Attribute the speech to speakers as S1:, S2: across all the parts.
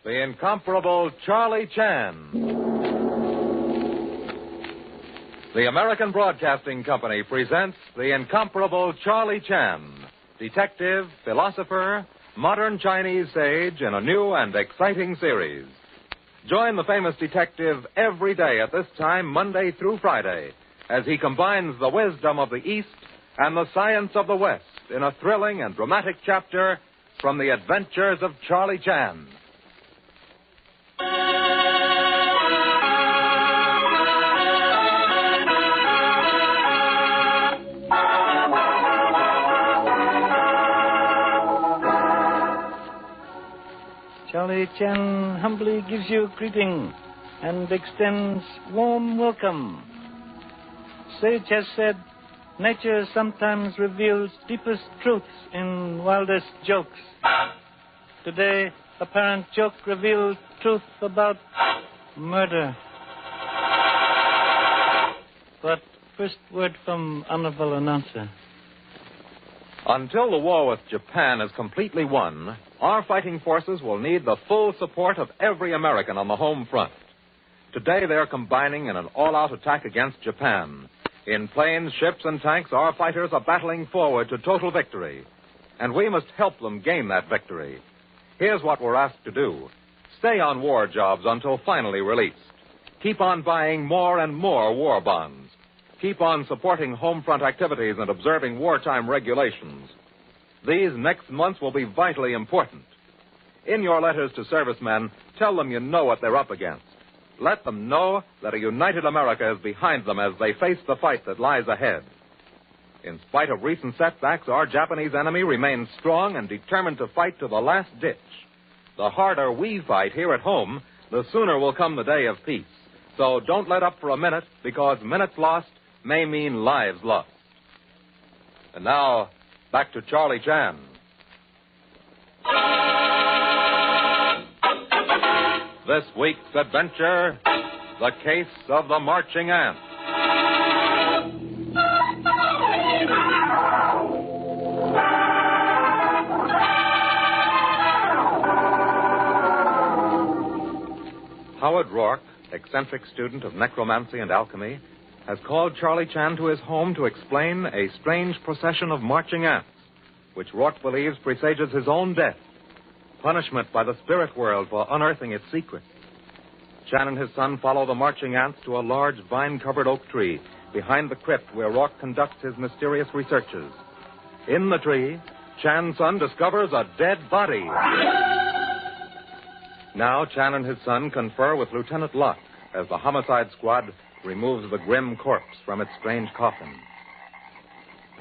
S1: the incomparable Charlie Chan. The American Broadcasting Company presents the incomparable Charlie Chan, detective, philosopher, modern Chinese sage in a new and exciting series. Join the famous detective every day at this time, Monday through Friday, as he combines the wisdom of the East and the science of the West in a thrilling and dramatic chapter from the adventures of Charlie Chan.
S2: Charlie Chan humbly gives you greeting and extends warm welcome. Sage has said, nature sometimes reveals deepest truths in wildest jokes. Today, apparent joke reveals truth about murder. But first word from honorable announcer.
S1: Until the war with Japan is completely won, our fighting forces will need the full support of every American on the home front. Today, they're combining in an all-out attack against Japan. In planes, ships, and tanks, our fighters are battling forward to total victory. And we must help them gain that victory. Here's what we're asked to do. Stay on war jobs until finally released. Keep on buying more and more war bonds. Keep on supporting home front activities and observing wartime regulations. These next months will be vitally important. In your letters to servicemen, tell them you know what they're up against. Let them know that a united America is behind them as they face the fight that lies ahead. In spite of recent setbacks, our Japanese enemy remains strong and determined to fight to the last ditch. The harder we fight here at home, the sooner will come the day of peace. So don't let up for a minute, because minutes lost may mean lives lost. And now, back to Charlie Chan. This week's adventure, the case of the marching ant. Howard Rourke, eccentric student of necromancy and alchemy, has called Charlie Chan to his home to explain a strange procession of marching ants, which Rourke believes presages his own death, punishment by the spirit world for unearthing its secret. Chan and his son follow the marching ants to a large vine-covered oak tree behind the crypt where Rourke conducts his mysterious researches. In the tree, Chan's son discovers a dead body. Now Chan and his son confer with Lieutenant Locke as the homicide squad removes the grim corpse from its strange coffin.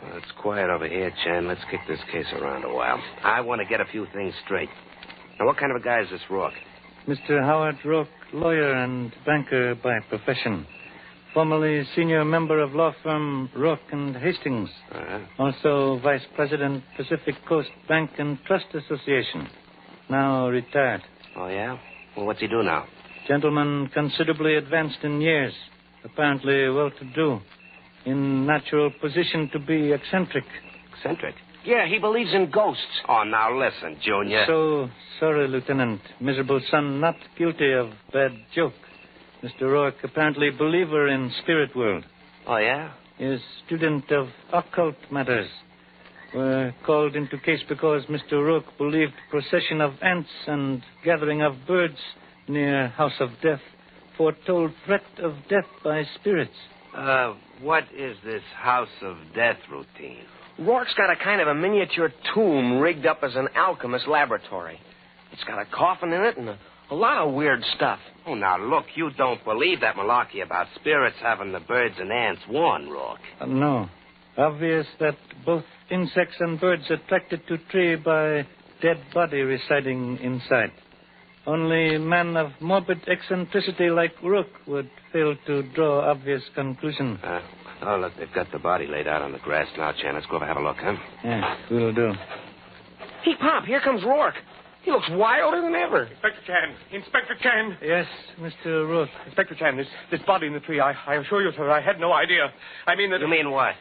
S3: Well, it's quiet over here, Chan. Let's kick this case around a while. I want to get a few things straight. Now, what kind of a guy is this Rourke?
S2: Mr. Howard Rourke, lawyer and banker by profession. Formerly senior member of law firm Rourke and Hastings. Also vice president, Pacific Coast Bank and Trust Association. Now retired.
S3: Oh, yeah? Well, what's he do now?
S2: Gentleman considerably advanced in years. Apparently well-to-do. In natural position to be eccentric.
S3: Eccentric? Yeah, he believes in ghosts. Oh, now listen, Junior.
S2: So sorry, Lieutenant. Miserable son not guilty of bad joke. Mr. Rourke apparently believer in spirit world.
S3: Oh, yeah?
S2: Is student of occult matters. Were called into case because Mr. Rourke believed procession of ants and gathering of birds near House of Death foretold threat of death by spirits.
S3: What is this House of Death routine? Rourke's got a kind of a miniature tomb rigged up as an alchemist laboratory. It's got a coffin in it and a lot of weird stuff. Oh, now, look, you don't believe that malarkey about spirits having the birds and ants warned, Rourke.
S2: No. Obvious that both insects and birds attracted to tree by dead body residing inside. Only man of morbid eccentricity like Rourke would fail to draw obvious conclusion.
S3: Oh, look, they've got the body laid out on the grass now, Chan. Let's go over and have a look, huh?
S2: Yeah, we'll do.
S3: Hey, Pop, here comes Rourke. He looks wilder than ever.
S4: Inspector Chan. Inspector Chan.
S2: Yes, Mr. Rourke.
S4: Inspector Chan, this body in the tree, I assure you, sir, I had no idea. I mean that...
S3: You mean what?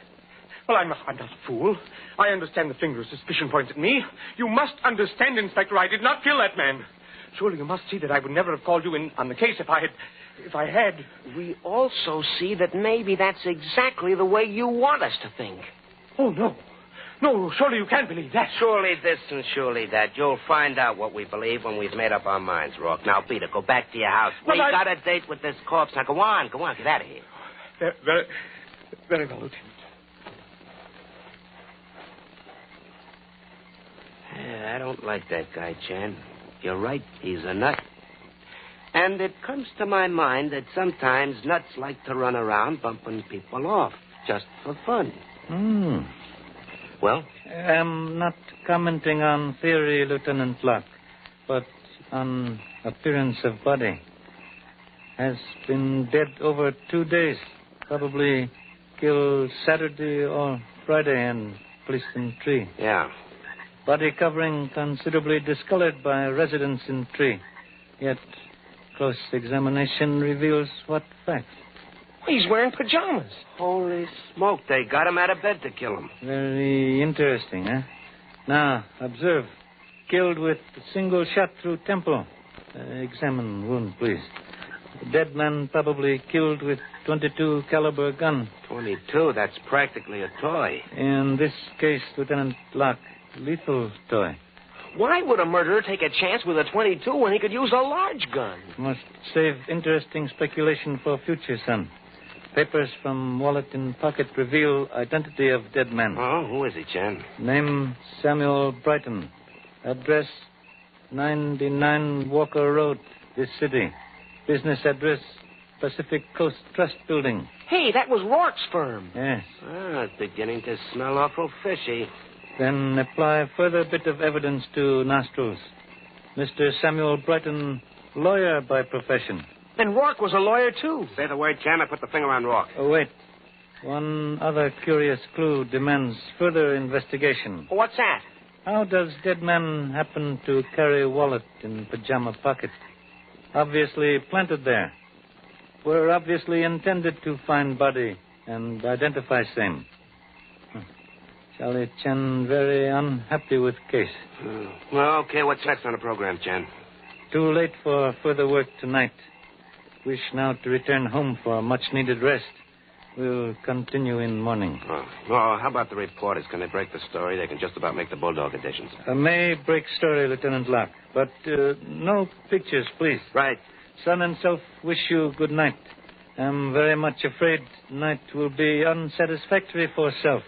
S4: Well, I'm not a fool. I understand the finger of suspicion points at me. You must understand, Inspector, I did not kill that man. Surely you must see that I would never have called you in on the case if I had.
S3: We also see that maybe that's exactly the way you want us to think.
S4: Oh, no. No, surely you can't believe that.
S3: Surely this and surely that. You'll find out what we believe when we've made up our minds, Rourke. Now, Peter, go back to your house. We got a date with this corpse. Now, go on, get out of here.
S4: Very, very well, Lieutenant.
S3: Yeah, I don't like that guy, Chan. You're right, he's a nut. And it comes to my mind that sometimes nuts like to run around bumping people off, just for fun. Well?
S2: I'm not commenting on theory, Lieutenant Locke, but on appearance of body. Has been dead over 2 days. Probably killed Saturday or Friday and placed in tree.
S3: Yeah.
S2: Body covering considerably discolored by residence in tree. Yet close examination reveals what fact?
S3: He's wearing pajamas. Holy smoke, they got him out of bed to kill him.
S2: Very interesting, eh? Now, observe. Killed with a single shot through temple. Examine wound, please. The dead man probably killed with .22 caliber gun.
S3: 22, that's practically a toy.
S2: In this case, Lieutenant Locke, lethal toy.
S3: Why would a murderer take a chance with a .22 when he could use a large gun?
S2: Must save interesting speculation for future, son. Papers from wallet in pocket reveal identity of dead man.
S3: Oh, who is he, Chan?
S2: Name Samuel Brighton. Address 99 Walker Road, this city. Business address Pacific Coast Trust Building.
S3: Hey, that was Rourke's firm.
S2: Yes.
S3: It's beginning to smell awful fishy.
S2: Then apply further bit of evidence to nostrils. Mr. Samuel Brighton, lawyer by profession.
S3: And Rourke was a lawyer, too.
S5: Say the word, Chan, I put the finger on Rourke.
S2: Oh, wait. One other curious clue demands further investigation.
S3: What's that?
S2: How does dead man happen to carry wallet in pajama pocket? Obviously planted there. Were obviously intended to find body and identify same. Charlie Chen very unhappy with case.
S5: Well, okay, what's next on the program, Chan?
S2: Too late for further work tonight. Wish now to return home for much-needed rest. We'll continue in morning.
S5: Oh, how about the reporters? Can they break the story? They can just about make the Bulldog editions.
S2: May break story, Lieutenant Locke, but no pictures, please.
S5: Right.
S2: Son and self wish you good night. I'm very much afraid night will be unsatisfactory for self.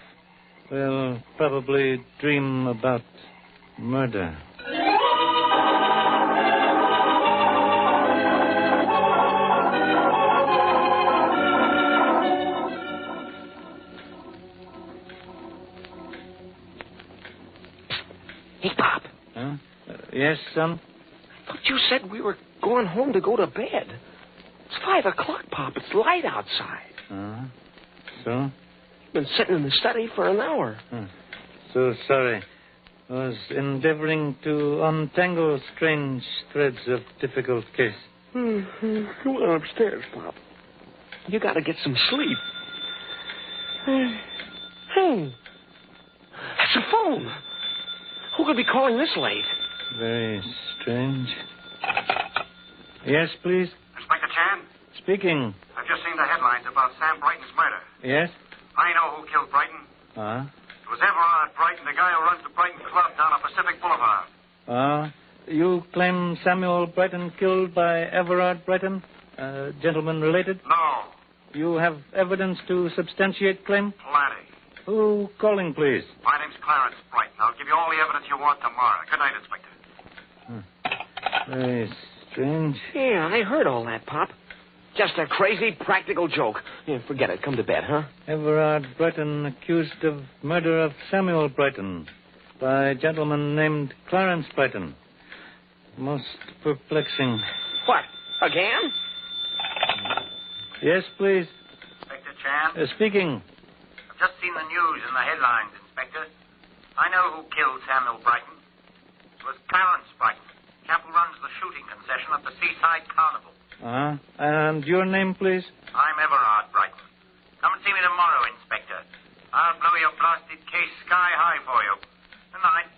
S2: We'll probably dream about murder.
S3: Hey, Pop.
S2: Huh? Yes, son?
S3: I thought you said we were going home to go to bed. It's 5 o'clock, Pop. It's light outside.
S2: So?
S3: Been sitting in the study for an hour.
S2: So sorry. Was endeavoring to untangle strange threads of difficult case.
S3: Go on upstairs, Pop. You got to get some sleep. Hey. That's a phone. Who could be calling this late?
S2: Very strange. Yes, please?
S6: Inspector Chan?
S2: Speaking.
S6: I've just seen the headlines about Sam Brighton's murder.
S2: Yes?
S6: I know who killed Brighton. It was Everard Brighton, the guy who runs the Brighton Club down on Pacific Boulevard.
S2: You claim Samuel Brighton killed by Everard Brighton? Gentleman related?
S6: No.
S2: You have evidence to substantiate claim?
S6: Plenty.
S2: Who calling, please?
S6: My name's Clarence Brighton. I'll give you all the evidence you want tomorrow. Good night, Inspector.
S2: Very strange.
S3: Yeah, I heard all that, Pop. Just a crazy practical joke. Yeah, forget it. Come to bed, huh?
S2: Everard Brighton accused of murder of Samuel Brighton by a gentleman named Clarence Brighton. Most perplexing.
S3: What? Again?
S2: Yes, please.
S6: Inspector Chan?
S2: Speaking.
S6: I've just seen the news in the headlines, Inspector. I know who killed Samuel Brighton. It was Clarence Brighton. Chap who runs the shooting concession at the Seaside Carnival.
S2: And your name, please?
S6: I'm Everard Brighton. Come and see me tomorrow, Inspector. I'll blow your blasted case sky high for you. Good night.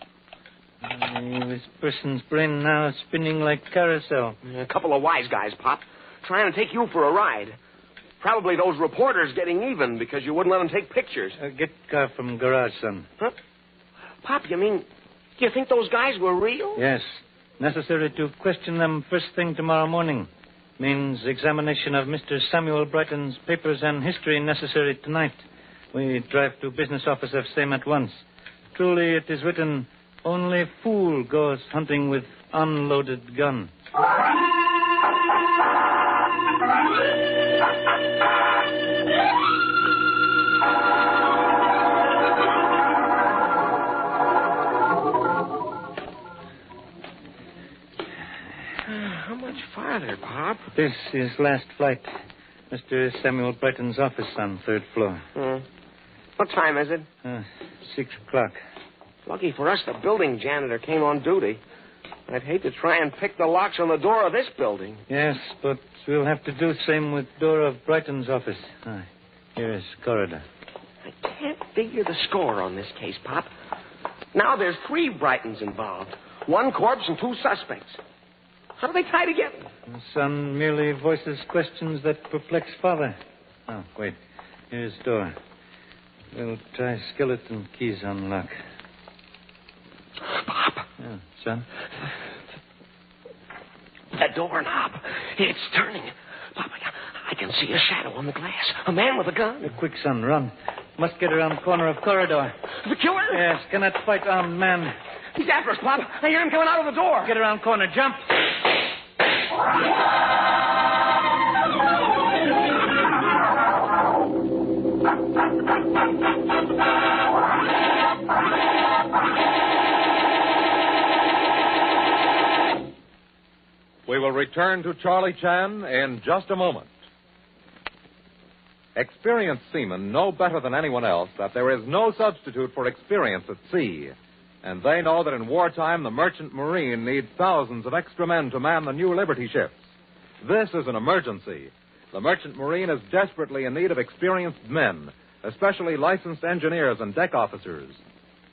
S2: This person's brain now spinning like carousel.
S3: A couple of wise guys, Pop, trying to take you for a ride. Probably those reporters getting even because you wouldn't let them take pictures.
S2: Get car from garage, son.
S3: Huh? Pop, you think those guys were real?
S2: Yes. Necessary to question them first thing tomorrow morning. Means examination of Mr. Samuel Brighton's papers and history necessary tonight. We drive to business office of same at once. Truly it is written, only fool goes hunting with unloaded gun.
S3: How much farther, Pop?
S2: This is last flight. Mr. Samuel Brighton's office on third floor.
S3: What time is it?
S2: 6 o'clock.
S3: Lucky for us, the building janitor came on duty. I'd hate to try and pick the locks on the door of this building.
S2: Yes, but we'll have to do same with door of Brighton's office. Here is corridor.
S3: I can't figure the score on this case, Pop. Now there's 3 Brightons involved. 1 corpse and 2 suspects. How do they tie together?
S2: The son merely voices questions that perplex father. Oh, wait. Here's door. We'll try skeleton keys on lock.
S3: Pop.
S2: Yeah, son?
S3: The doorknob. It's turning. Pop, I can see a shadow on the glass. A man with a gun.
S2: Quick, son, run. Must get around corner of corridor.
S3: The killer?
S2: Yes, cannot fight armed man.
S3: He's after us, Pop. I hear him coming out of the door.
S2: Get around corner. Jump.
S1: We will return to Charlie Chan in just a moment. Experienced seamen know better than anyone else that there is no substitute for experience at sea. And they know that in wartime, the merchant marine needs thousands of extra men to man the new Liberty ships. This is an emergency. The merchant marine is desperately in need of experienced men, especially licensed engineers and deck officers.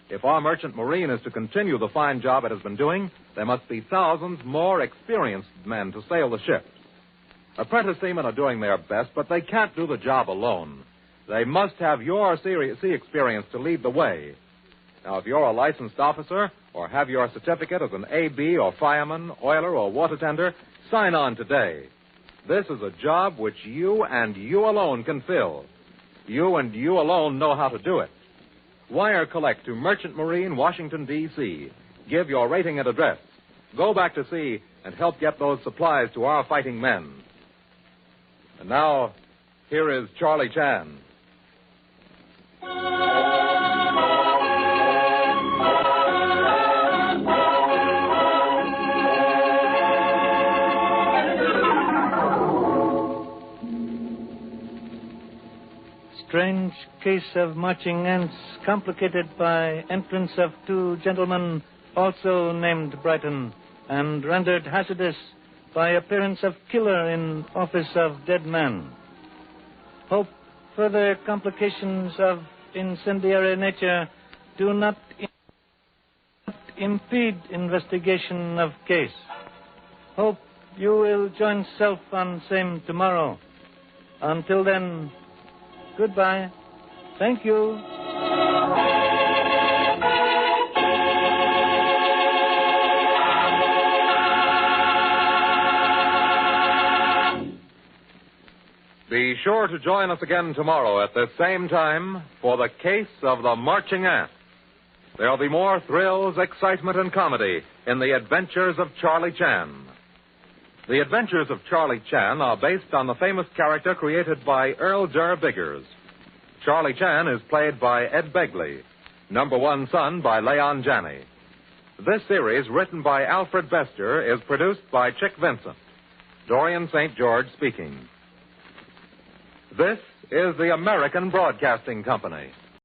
S1: If our merchant marine is to continue the fine job it has been doing, there must be thousands more experienced men to sail the ships. Apprentice seamen are doing their best, but they can't do the job alone. They must have your sea experience to lead the way. Now, if you're a licensed officer or have your certificate as an AB or fireman, oiler, or water tender, sign on today. This is a job which you and you alone can fill. You and you alone know how to do it. Wire collect to Merchant Marine, Washington, D.C. Give your rating and address. Go back to sea and help get those supplies to our fighting men. And now, here is Charlie Chan.
S2: Strange case of marching ants complicated by entrance of 2 gentlemen also named Brighton and rendered hazardous by appearance of killer in office of dead man. Hope further complications of incendiary nature do not impede investigation of case. Hope you will join self on same tomorrow. Until then, goodbye. Thank you.
S1: Be sure to join us again tomorrow at the same time for the case of the Marching Ant. There'll be more thrills, excitement, and comedy in the adventures of Charlie Chan. The adventures of Charlie Chan are based on the famous character created by Earl Durr Biggers. Charlie Chan is played by Ed Begley. Number One Son by Leon Janney. This series, written by Alfred Bester, is produced by Chick Vincent. Dorian St. George speaking. This is the American Broadcasting Company.